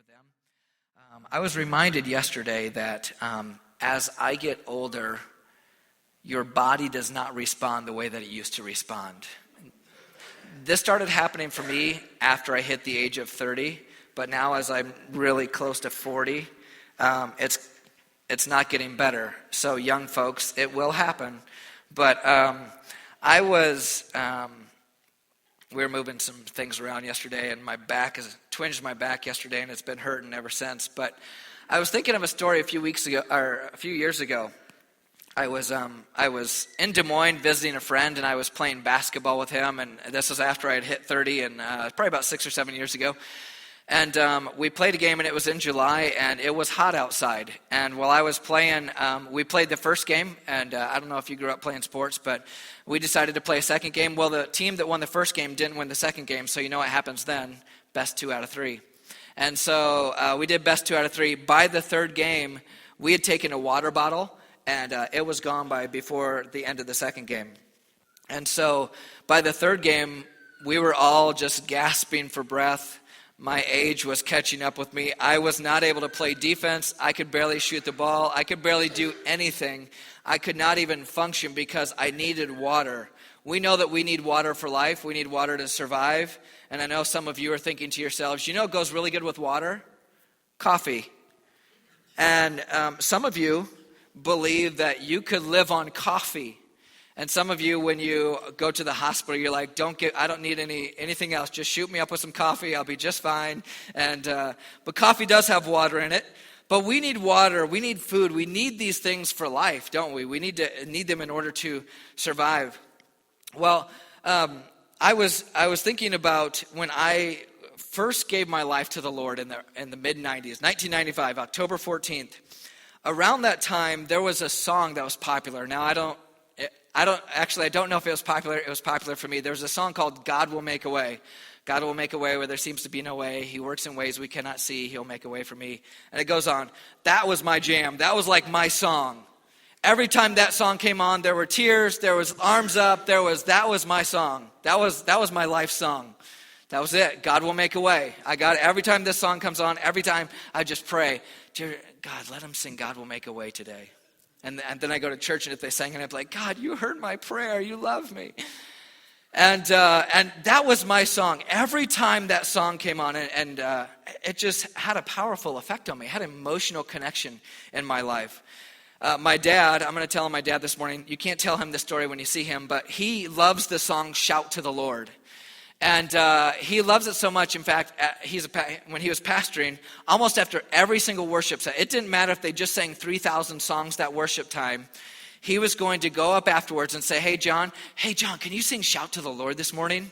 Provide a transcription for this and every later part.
them. I was reminded yesterday that as I get older, your body does not respond the way that it used to respond. This started happening for me after I hit the age of 30, but now as I'm really close to 40, it's not getting better. So young folks, it will happen. But we were moving some things around yesterday, and my back is twinged my back yesterday, and it's been hurting ever since. But I was thinking of a story a few years ago. I was in Des Moines visiting a friend, and I was playing basketball with him, and this was after I had hit 30, and probably about 6 or 7 years ago. And we played a game, and it was in July, and it was hot outside. And while I was playing, we played the first game, and I don't know if you grew up playing sports, but we decided to play a second game. Well, the team that won the first game didn't win the second game, so you know what happens then, best 2 out of 3. And so we did best 2 out of 3. By the third game, we had taken a water bottle, and it was gone before the end of the second game. And so by the third game, we were all just gasping for breath. My age was catching up with me. I was not able to play defense. I could barely shoot the ball. I could barely do anything. I could not even function because I needed water. We know that we need water for life. We need water to survive. And I know some of you are thinking to yourselves, you know what goes really good with water? Coffee. And some of you believe that you could live on coffee. And some of you, when you go to the hospital, you're like, I don't need anything else. Just shoot me up with some coffee. I'll be just fine. But coffee does have water in it. But we need water. We need food. We need these things for life, don't we? We need them in order to survive. Well, I was thinking about when I first gave my life to the Lord in the mid-'90s, 1995, October 14th. Around that time, there was a song that was popular. Now, I don't know if it was popular. It was popular for me. There was a song called God Will Make a Way. God will make a way where there seems to be no way. He works in ways we cannot see. He'll make a way for me. And it goes on. That was my jam. That was like my song. Every time that song came on, there were tears. There was arms up. That was my song. That was my life song. That was it. God will make a way. I got it. Every time this song comes on, every time I just pray, dear God, let him sing God will make a way today. And then I go to church, and if they sang it, I'd be like, God, you heard my prayer. You love me. And that was my song. Every time that song came on, and it just had a powerful effect on me. It had an emotional connection in my life. My dad, I'm going to tell my dad this morning, you can't tell him this story when you see him, but he loves the song Shout to the Lord. And he loves it so much. In fact, when he was pastoring, almost after every single worship set, it didn't matter if they just sang 3,000 songs that worship time, he was going to go up afterwards and say, hey, John, can you sing Shout to the Lord this morning?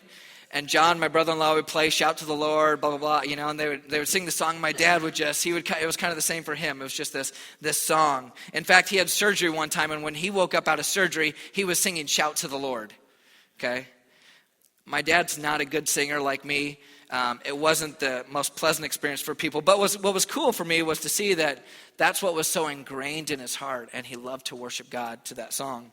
And John, my brother-in-law, would play Shout to the Lord, blah, blah, blah, and they would sing the song. My dad would it was kind of the same for him. It was just this song. In fact, he had surgery one time, and when he woke up out of surgery, he was singing Shout to the Lord, okay? My dad's not a good singer like me. It wasn't the most pleasant experience for people. But what was cool for me was to see that that's what was so ingrained in his heart, and he loved to worship God to that song.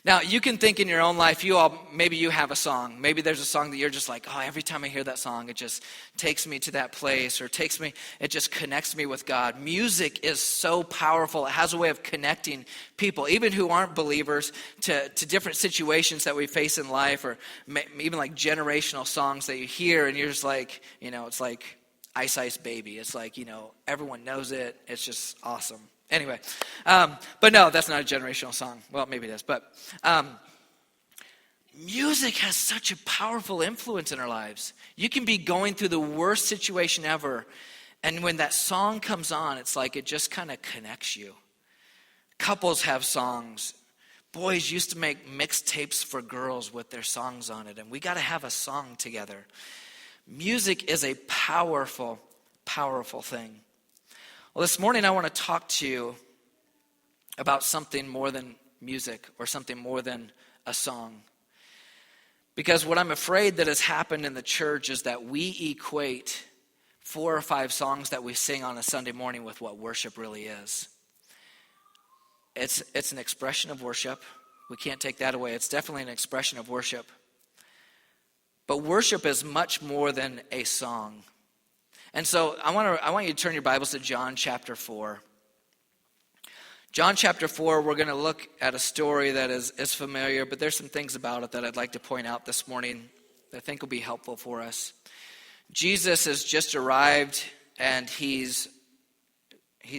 Now, you can think in your own life, maybe you have a song. Maybe there's a song that you're just like, oh, every time I hear that song, it just takes me to that place, or it just connects me with God. Music is so powerful. It has a way of connecting people, even who aren't believers, to different situations that we face in life, or even like generational songs that you hear, and you're just like, it's like Ice Ice Baby. It's like, everyone knows it. It's just awesome. Anyway, but no, that's not a generational song. Well, maybe it is, but music has such a powerful influence in our lives. You can be going through the worst situation ever, and when that song comes on, it's like it just kind of connects you. Couples have songs. Boys used to make mixtapes for girls with their songs on it, and we got to have a song together. Music is a powerful, powerful thing. Well, this morning I want to talk to you about something more than music, or something more than a song. Because what I'm afraid that has happened in the church is that we equate 4 or 5 songs that we sing on a Sunday morning with what worship really is. It's an expression of worship. We can't take that away. It's definitely an expression of worship. But worship is much more than a song. And so I want you to turn your Bibles to John chapter 4. John chapter 4, we're going to look at a story that is familiar, but there's some things about it that I'd like to point out this morning that I think will be helpful for us. Jesus has just arrived, and he's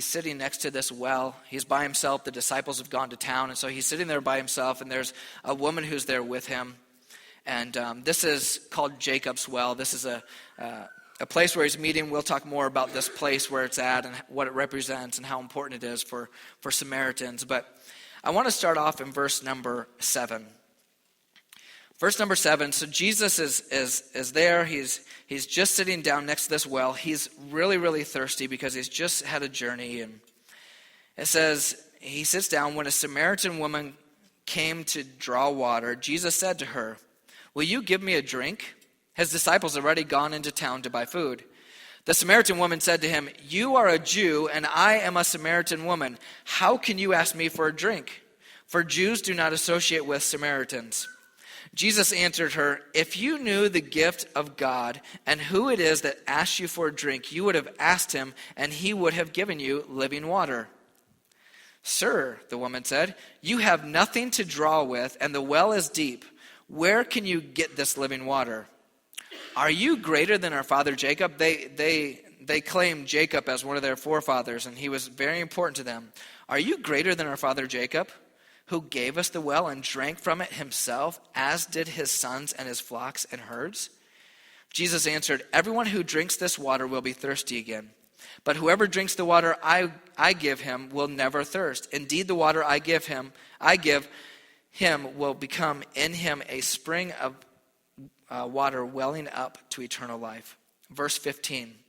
sitting next to this well. He's by himself. The disciples have gone to town, and so he's sitting there by himself, and there's a woman who's there with him. And this is called Jacob's Well. This is a place where he's meeting. We'll talk more about this place, where it's at, and what it represents, and how important it is for Samaritans. But I want to start off in verse number 7. Verse number 7, so Jesus is there. He's just sitting down next to this well. He's really, really thirsty because he's just had a journey. And it says, he sits down. When a Samaritan woman came to draw water, Jesus said to her, "Will you give me a drink?" His disciples had already gone into town to buy food. The Samaritan woman said to him, "You are a Jew, and I am a Samaritan woman. How can you ask me for a drink? For Jews do not associate with Samaritans." Jesus answered her, "If you knew the gift of God and who it is that asks you for a drink, you would have asked him, and he would have given you living water." "Sir," the woman said, "you have nothing to draw with, and the well is deep. Where can you get this living water? Are you greater than our father Jacob?" They claim Jacob as one of their forefathers, and he was very important to them. "Are you greater than our father Jacob, who gave us the well and drank from it himself, as did his sons and his flocks and herds?" Jesus answered, "Everyone who drinks this water will be thirsty again. But whoever drinks the water I give him will never thirst. Indeed, the water I give him will become in him a spring of water welling up to eternal life." Verse 15,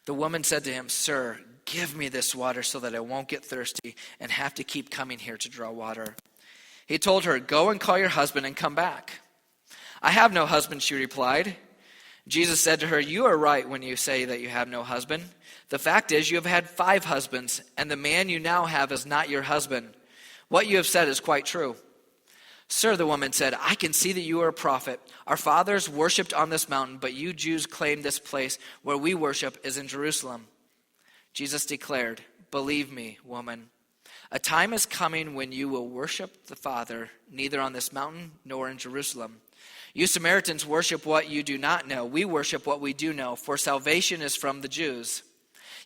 the woman said to him, "Sir, give me this water so that I won't get thirsty and have to keep coming here to draw water." He told her, "Go and call your husband and come back." "I have no husband," she replied. Jesus said to her, "You are right when you say that you have no husband. The fact is, you have had 5 husbands, and the man you now have is not your husband. What you have said is quite true." "Sir," the woman said, "I can see that you are a prophet. Our fathers worshipped on this mountain, but you Jews claim this place where we worship is in Jerusalem." Jesus declared, "Believe me, woman, a time is coming when you will worship the Father neither on this mountain nor in Jerusalem. You Samaritans worship what you do not know. We worship what we do know, for salvation is from the Jews.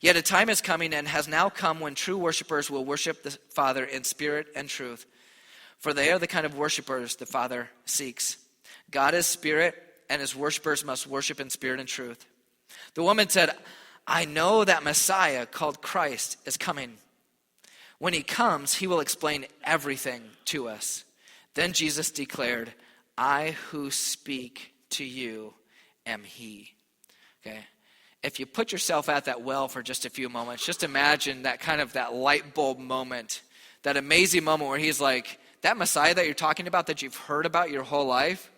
Yet a time is coming and has now come when true worshipers will worship the Father in spirit and truth, for they are the kind of worshipers the Father seeks. God is spirit, and his worshipers must worship in spirit and truth." The woman said, "I know that Messiah, called Christ, is coming. When he comes, he will explain everything to us." Then Jesus declared, "I who speak to you am he." Okay. If you put yourself at that well for just a few moments, just imagine that light bulb moment, that amazing moment where he's like, "That Messiah that you're talking about, that you've heard about your whole life,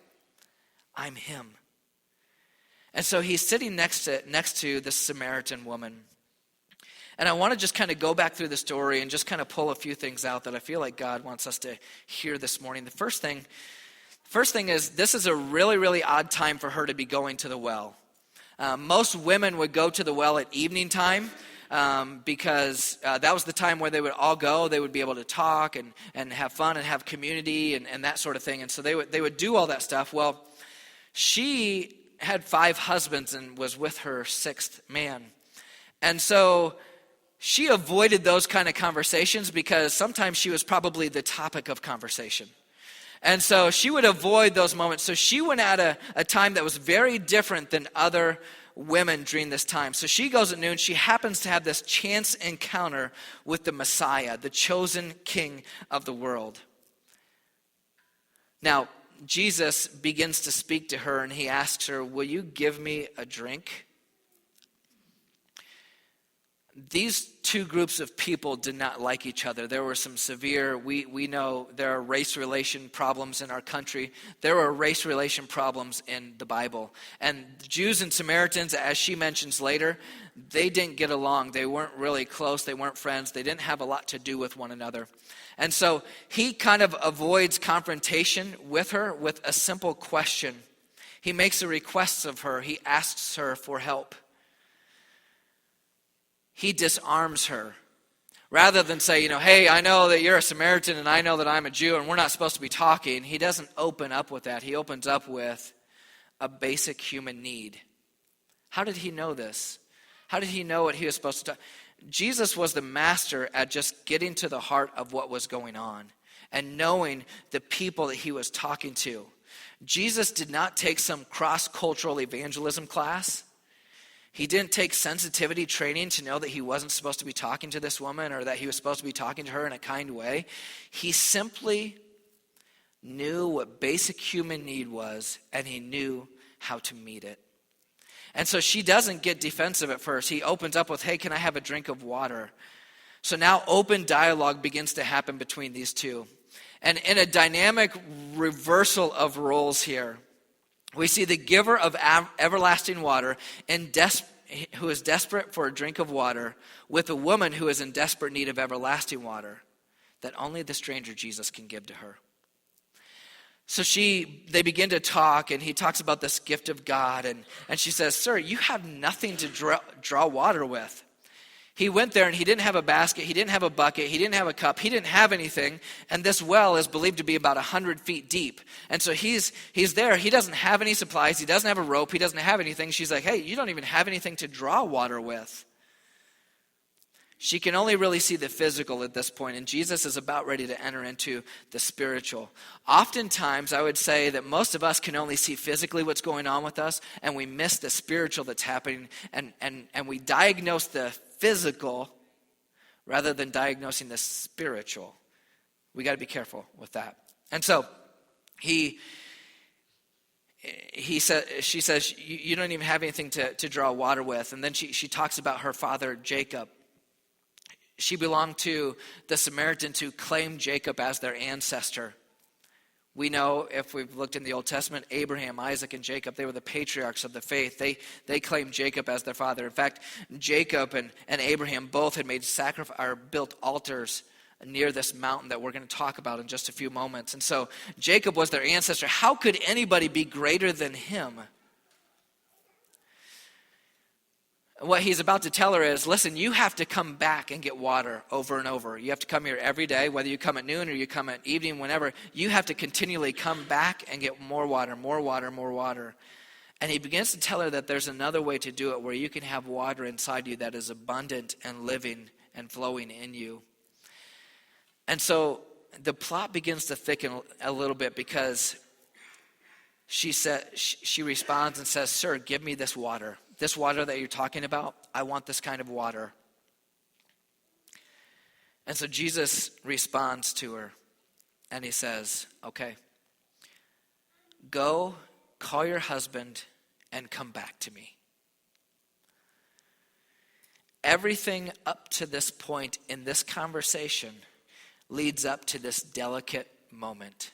I'm him." And so he's sitting next to this Samaritan woman. And I want to just kind of go back through the story and just kind of pull a few things out that I feel like God wants us to hear this morning. The first thing is, this is a really, really odd time for her to be going to the well. Most women would go to the well at evening time because that was the time where they would all go. They would be able to talk and have fun and have community and that sort of thing. And so they would do all that stuff. Well, she had 5 husbands and was with her 6th man. And so she avoided those kind of conversations because sometimes she was probably the topic of conversation. And so she would avoid those moments. So she went at a time that was very different than other women during this time. So she goes at noon. She happens to have this chance encounter with the Messiah, the chosen king of the world. Now, Jesus begins to speak to her, and he asks her, "Will you give me a drink?" These 2 groups of people did not like each other. There were some severe, we know there are race relation problems in our country. There are race relation problems in the Bible. And Jews and Samaritans, as she mentions later, they didn't get along. They weren't really close. They weren't friends. They didn't have a lot to do with one another. And so he kind of avoids confrontation with her with a simple question. He makes a request of her. He asks her for help. he disarms her. Rather than say, hey, I know that you're a Samaritan and I know that I'm a Jew and we're not supposed to be talking, he doesn't open up with that. He opens up with a basic human need. How did he know this? How did he know what he was supposed to talk? Jesus was the master at just getting to the heart of what was going on and knowing the people that he was talking to. Jesus did not take some cross-cultural evangelism class. He didn't take sensitivity training to know that he wasn't supposed to be talking to this woman or that he was supposed to be talking to her in a kind way. He simply knew what basic human need was, and he knew how to meet it. And so she doesn't get defensive at first. He opens up with, hey, can I have a drink of water? So now open dialogue begins to happen between these two. And in a dynamic reversal of roles here, we see the giver of everlasting water who is desperate for a drink of water with a woman who is in desperate need of everlasting water that only the stranger Jesus can give to her. So they begin to talk, and he talks about this gift of God, and she says, sir, you have nothing to draw water with. He went there and he didn't have a basket, he didn't have a bucket, he didn't have a cup, he didn't have anything, and this well is believed to be about 100 feet deep. And so he's there, he doesn't have any supplies, he doesn't have a rope, he doesn't have anything. She's like, hey, you don't even have anything to draw water with. She can only really see the physical at this point, and Jesus is about ready to enter into the spiritual. Oftentimes, I would say that most of us can only see physically what's going on with us, and we miss the spiritual that's happening, and we diagnose the physical rather than diagnosing the spiritual. We got to be careful with that. And so she says, you don't even have anything to draw water with. And then she talks about her father Jacob. She belonged to the Samaritans who claimed Jacob as their ancestor. We know, if we've looked in the Old Testament, Abraham, Isaac, and Jacob, they were the patriarchs of the faith. They claimed Jacob as their father. In fact, Jacob and Abraham both had made built altars near this mountain that we're going to talk about in just a few moments. And so Jacob was their ancestor. How could anybody be greater than him? What he's about to tell her is, listen, you have to come back and get water over and over. You have to come here every day, whether you come at noon or you come at evening, whenever. You have to continually come back and get more water, more water, more water. And he begins to tell her that there's another way to do it where you can have water inside you that is abundant and living and flowing in you. And so the plot begins to thicken a little bit because she responds and says, sir, give me this water. This water that you're talking about, I want this kind of water. And so Jesus responds to her, and he says, okay, go, call your husband, and come back to me. Everything up to this point in this conversation leads up to this delicate moment.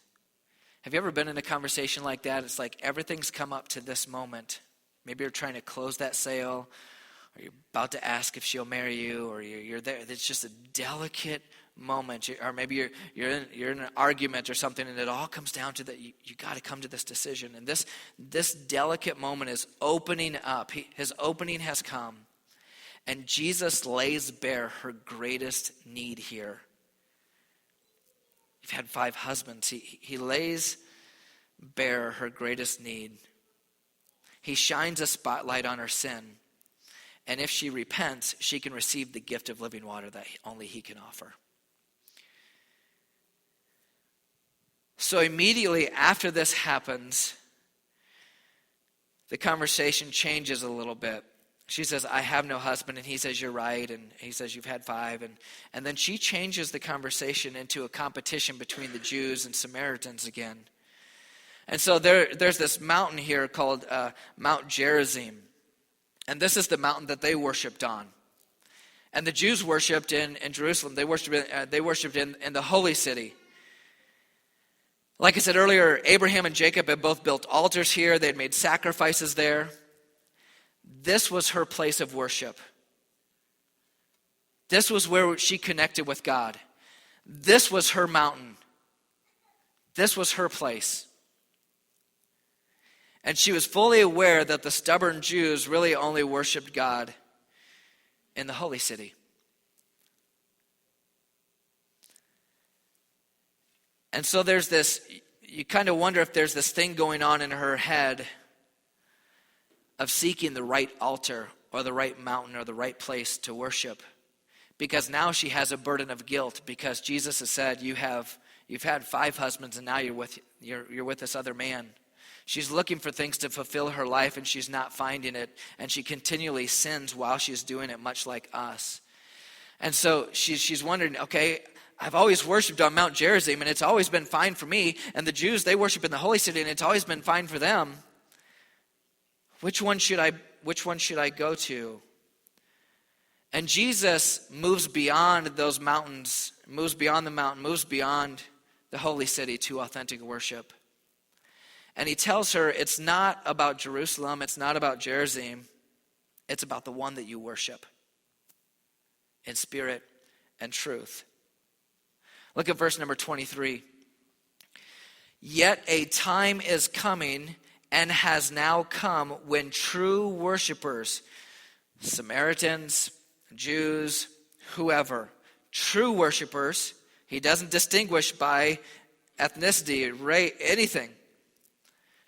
Have you ever been in a conversation like that? It's like everything's come up to this moment. Maybe you're trying to close that sale, or you're about to ask if she'll marry you, or you're there. It's just a delicate moment. Or maybe you're in an argument or something, and it all comes down to that you got to come to this decision. And this delicate moment is opening up. His opening has come, and Jesus lays bare her greatest need here. You've had 5 husbands. He lays bare her greatest need. He shines a spotlight on her sin. And if she repents, she can receive the gift of living water that only he can offer. So immediately after this happens, the conversation changes a little bit. She says, I have no husband. And he says, you're right. And he says, you've had 5. And then she changes the conversation into a competition between the Jews and Samaritans again. And so there's this mountain here called Mount Gerizim. And this is the mountain that they worshipped on. And the Jews worshipped in Jerusalem. They worshipped in the holy city. Like I said earlier, Abraham and Jacob had both built altars here. They had made sacrifices there. This was her place of worship. This was where she connected with God. This was her mountain. This was her place. And she was fully aware that the stubborn Jews really only worshiped God in the holy city. And so there's this, you kind of wonder if there's this thing going on in her head of seeking the right altar or the right mountain or the right place to worship. Because now she has a burden of guilt, because Jesus has said, you've had 5 husbands and now you're with this other man. She's looking for things to fulfill her life and she's not finding it, and she continually sins while she's doing it, much like us. And so she's wondering, okay, I've always worshiped on Mount Gerizim and it's always been fine for me, and the Jews, they worship in the holy city and it's always been fine for them. Which one should I go to? And Jesus moves beyond those mountains, moves beyond the mountain, moves beyond the holy city to authentic worship. And he tells her, it's not about Jerusalem, it's not about Gerizim, it's about the one that you worship in spirit and truth. Look at verse number 23. Yet a time is coming and has now come when true worshipers, Samaritans, Jews, whoever, true worshipers, he doesn't distinguish by ethnicity, race, anything.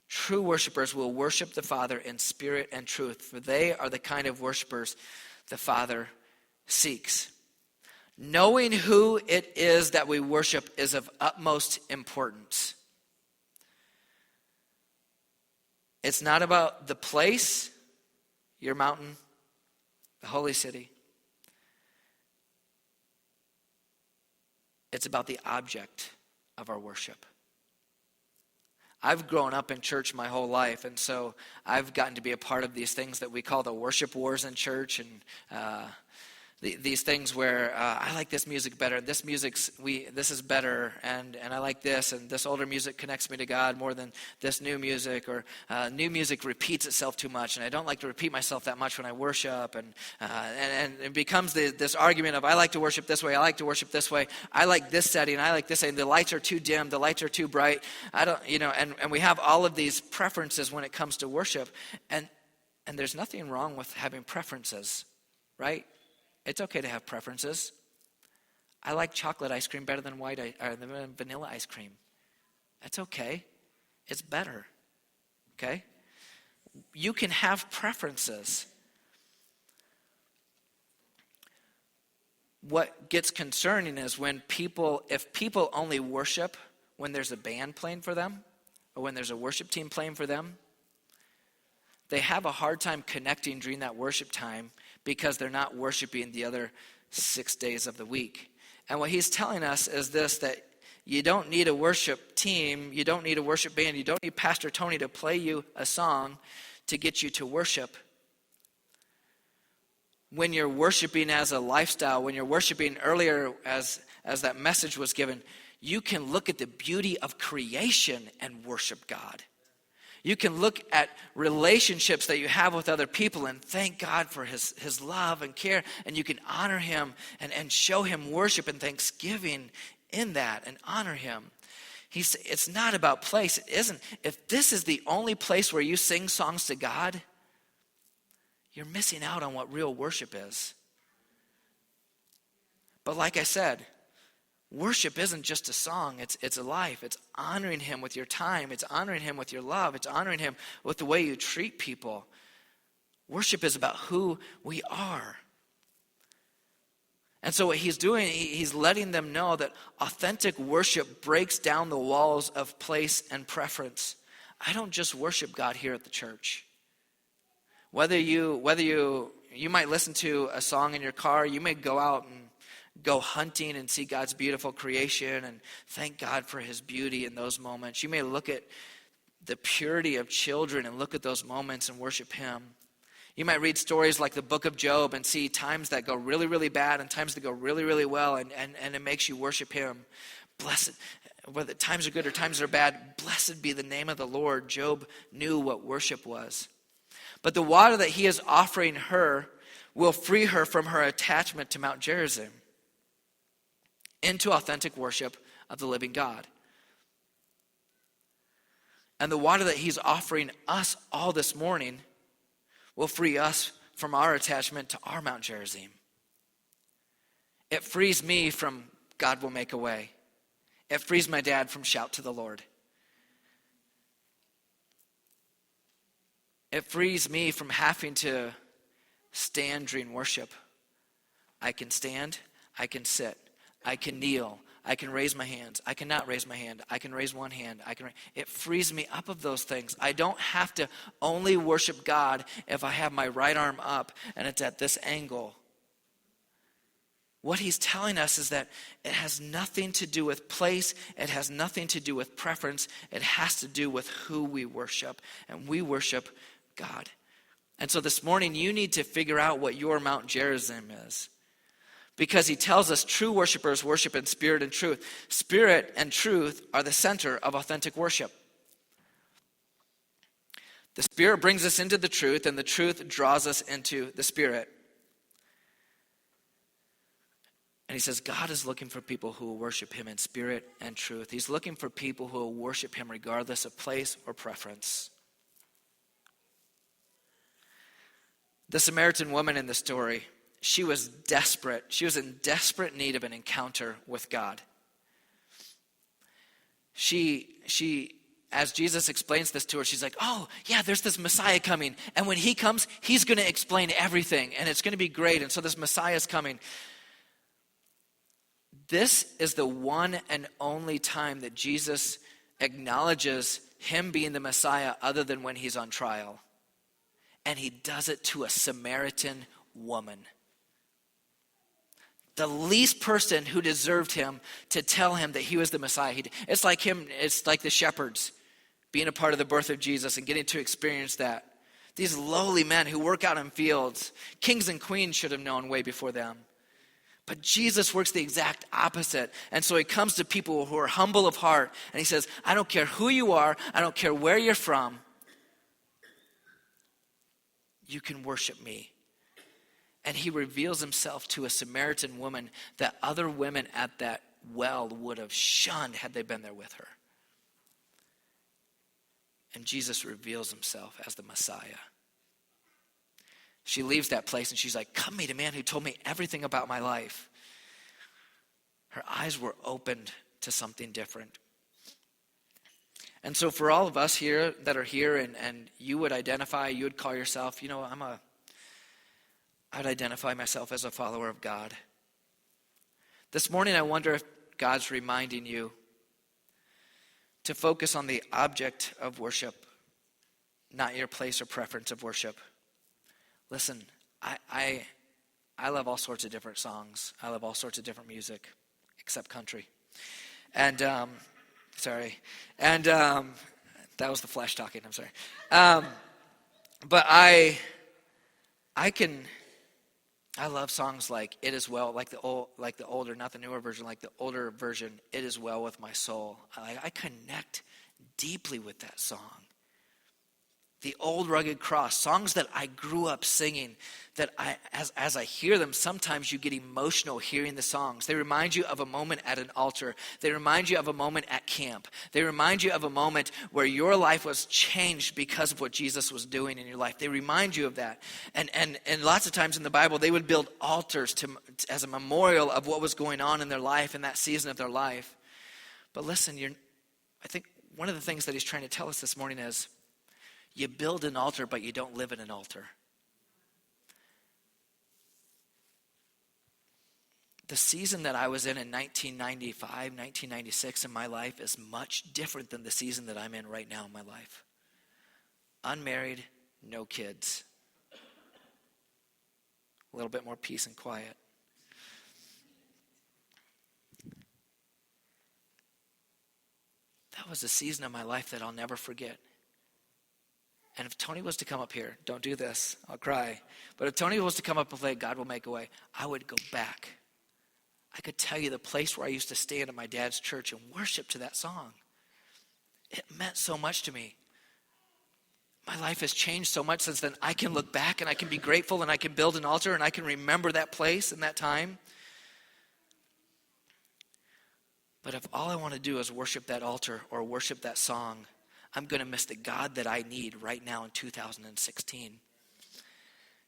True worshipers will worship the Father in spirit and truth, for they are the kind of worshipers the Father seeks. Knowing who it is that we worship is of utmost importance. It's not about the place, your mountain, the holy city. It's about the object of our worship. I've grown up in church my whole life, and so I've gotten to be a part of these things that we call the worship wars in church, and these things where I like this music better, this is better, and I like this, and this older music connects me to God more than this new music, or new music repeats itself too much, and I don't like to repeat myself that much when I worship, and it becomes this argument of I like to worship this way, I like to worship this way, I like this setting, I like this setting, the lights are too dim, the lights are too bright, and we have all of these preferences when it comes to worship, and there's nothing wrong with having preferences, right? It's okay to have preferences. I like chocolate ice cream better than than vanilla ice cream. That's okay. It's better. Okay? You can have preferences. What gets concerning is if people only worship when there's a band playing for them, or when there's a worship team playing for them, they have a hard time connecting during that worship time because they're not worshiping the other 6 days of the week. And what he's telling us is this, that you don't need a worship team, you don't need a worship band, you don't need Pastor Tony to play you a song to get you to worship. When you're worshiping as a lifestyle, when you're worshiping earlier as that message was given, you can look at the beauty of creation and worship God. You can look at relationships that you have with other people and thank God for his love and care, and you can honor him and show him worship and thanksgiving in that and honor him. It's not about place. It isn't. If this is the only place where you sing songs to God, you're missing out on what real worship is. But like I said, worship isn't just a song, it's a life. It's honoring him with your time. It's honoring him with your love. It's honoring him with the way you treat people. Worship is about who we are. And so what he's doing, he's letting them know that authentic worship breaks down the walls of place and preference. I don't just worship God here at the church. Whether you might listen to a song in your car, you may go out and go hunting and see God's beautiful creation and thank God for his beauty in those moments. You may look at the purity of children and look at those moments and worship him. You might read stories like the book of Job and see times that go really, really bad and times that go really, really well, and it makes you worship him. Blessed, whether times are good or times are bad, blessed be the name of the Lord. Job knew what worship was. But the water that he is offering her will free her from her attachment to Mount Gerizim into authentic worship of the living God. And the water that he's offering us all this morning will free us from our attachment to our Mount Gerizim. It frees me from God will make a way. It frees my dad from shout to the Lord. It frees me from having to stand during worship. I can stand, I can sit, I can kneel, I can raise my hands, I cannot raise my hand, I can raise one hand, it frees me up of those things. I don't have to only worship God if I have my right arm up and it's at this angle. What he's telling us is that it has nothing to do with place, it has nothing to do with preference, it has to do with who we worship, and we worship God. And so this morning you need to figure out what your Mount Gerizim is. Because he tells us true worshipers worship in spirit and truth. Spirit and truth are the center of authentic worship. The Spirit brings us into the truth, and the truth draws us into the Spirit. And he says God is looking for people who will worship him in spirit and truth. He's looking for people who will worship him regardless of place or preference. The Samaritan woman in the story, she was desperate. She was in desperate need of an encounter with God. She, as Jesus explains this to her, she's like, oh, yeah, there's this Messiah coming. And when he comes, he's going to explain everything. And it's going to be great. And so this Messiah is coming. This is the one and only time that Jesus acknowledges him being the Messiah other than when he's on trial. And he does it to a Samaritan woman. The least person who deserved him to tell him that he was the Messiah. It's like the shepherds being a part of the birth of Jesus and getting to experience that. These lowly men who work out in fields, kings and queens should have known way before them. But Jesus works the exact opposite. And so he comes to people who are humble of heart. And he says, I don't care who you are. I don't care where you're from. You can worship me. And he reveals himself to a Samaritan woman that other women at that well would have shunned had they been there with her. And Jesus reveals himself as the Messiah. She leaves that place and she's like, come meet a man who told me everything about my life. Her eyes were opened to something different. And so for all of us here that are here and you would call yourself, I'd identify myself as a follower of God. This morning I wonder if God's reminding you to focus on the object of worship, not your place or preference of worship. Listen, I love all sorts of different songs. I love all sorts of different music, except country. And, sorry. And that was the flesh talking, I'm sorry. But I love songs like It Is Well, like the older, not the newer version, like the older version, It Is Well With My Soul. I connect deeply with that song. The Old Rugged Cross, songs that I grew up singing, that as I hear them, sometimes you get emotional hearing the songs. They remind you of a moment at an altar. They remind you of a moment at camp. They remind you of a moment where your life was changed because of what Jesus was doing in your life. They remind you of that. And lots of times in the Bible, they would build altars as a memorial of what was going on in their life in that season of their life. But listen, I think one of the things that he's trying to tell us this morning is, you build an altar, but you don't live in an altar. The season that I was in 1995, 1996 in my life is much different than the season that I'm in right now in my life. Unmarried, no kids. A little bit more peace and quiet. That was a season of my life that I'll never forget. And if Tony was to come up here, don't do this, I'll cry. But if Tony was to come up and play God Will Make a Way, I would go back. I could tell you the place where I used to stand at my dad's church and worship to that song. It meant so much to me. My life has changed so much since then. I can look back and I can be grateful and I can build an altar and I can remember that place and that time. But if all I want to do is worship that altar or worship that song, I'm going to miss the God that I need right now in 2016.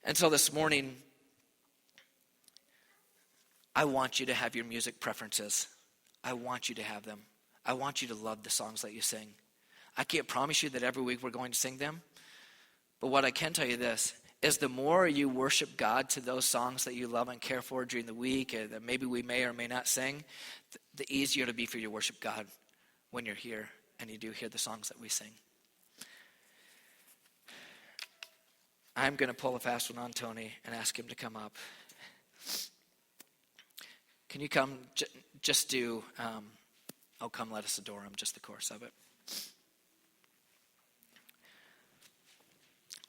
And so this morning, I want you to have your music preferences. I want you to have them. I want you to love the songs that you sing. I can't promise you that every week we're going to sing them. But what I can tell you this is the more you worship God to those songs that you love and care for during the week, that maybe we may or may not sing, the easier it'll be for you to worship God when you're here and you do hear the songs that we sing. I'm going to pull a fast one on Tony and ask him to come up. Can you come? Just do, oh, come let us adore him, just the chorus of it.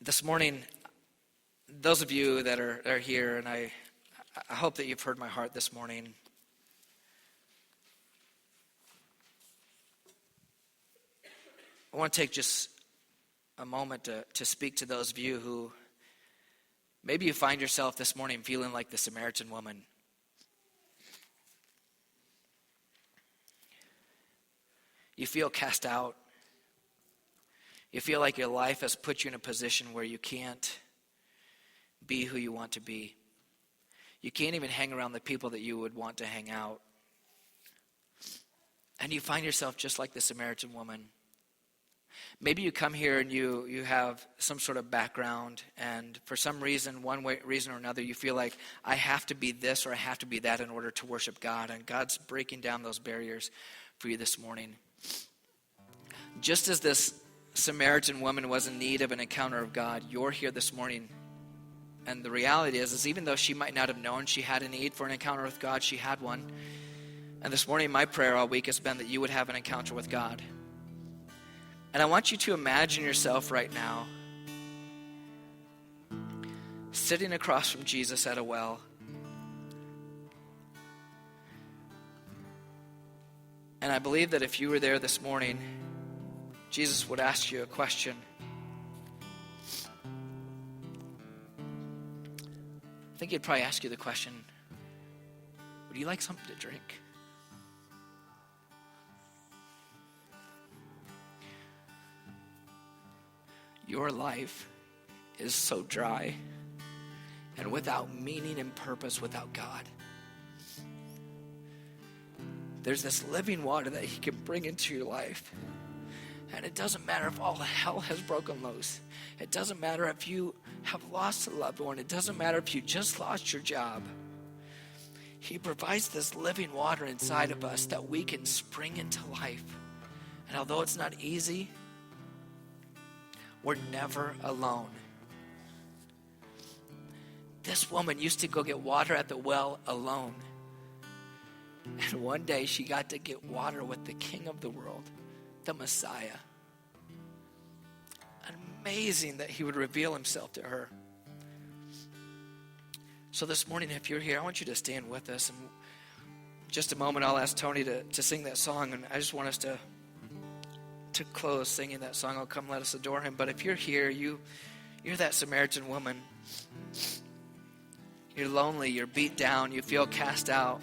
This morning, those of you that are here, and I hope that you've heard my heart this morning. I want to take just a moment to speak to those of you who maybe you find yourself this morning feeling like the Samaritan woman. You feel cast out. You feel like your life has put you in a position where you can't be who you want to be. You can't even hang around the people that you would want to hang out. And you find yourself just like the Samaritan woman. Maybe you come here and you have some sort of background, and for some reason, reason or another, you feel like I have to be this or I have to be that in order to worship God. And God's breaking down those barriers for you this morning. Just as this Samaritan woman was in need of an encounter of God, you're here this morning. And the reality is even though she might not have known she had a need for an encounter with God, she had one. And this morning, my prayer all week has been that you would have an encounter with God. And I want you to imagine yourself right now sitting across from Jesus at a well. And I believe that if you were there this morning, Jesus would ask you a question. I think he'd probably ask you the question, would you like something to drink? Your life is so dry and without meaning and purpose without God. There's this living water that he can bring into your life. And it doesn't matter if all hell has broken loose. It doesn't matter if you have lost a loved one. It doesn't matter if you just lost your job. He provides this living water inside of us that we can spring into life. And although it's not easy, we're never alone. This woman used to go get water at the well alone. And one day she got to get water with the King of the world, the Messiah. Amazing that he would reveal himself to her. So this morning, if you're here, I want you to stand with us. And in just a moment, I'll ask Tony to sing that song. And I just want us to close singing that song, "Oh, Come Let Us Adore Him." But if you're here, you're that Samaritan woman. You're lonely, you're beat down, you feel cast out.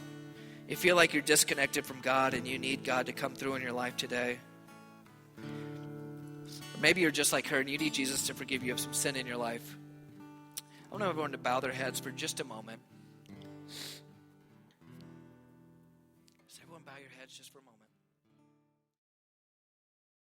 You feel like you're disconnected from God and you need God to come through in your life today. Or maybe you're just like her and you need Jesus to forgive you of some sin in your life. I want everyone to bow their heads for just a moment. Just everyone bow your heads just for a moment.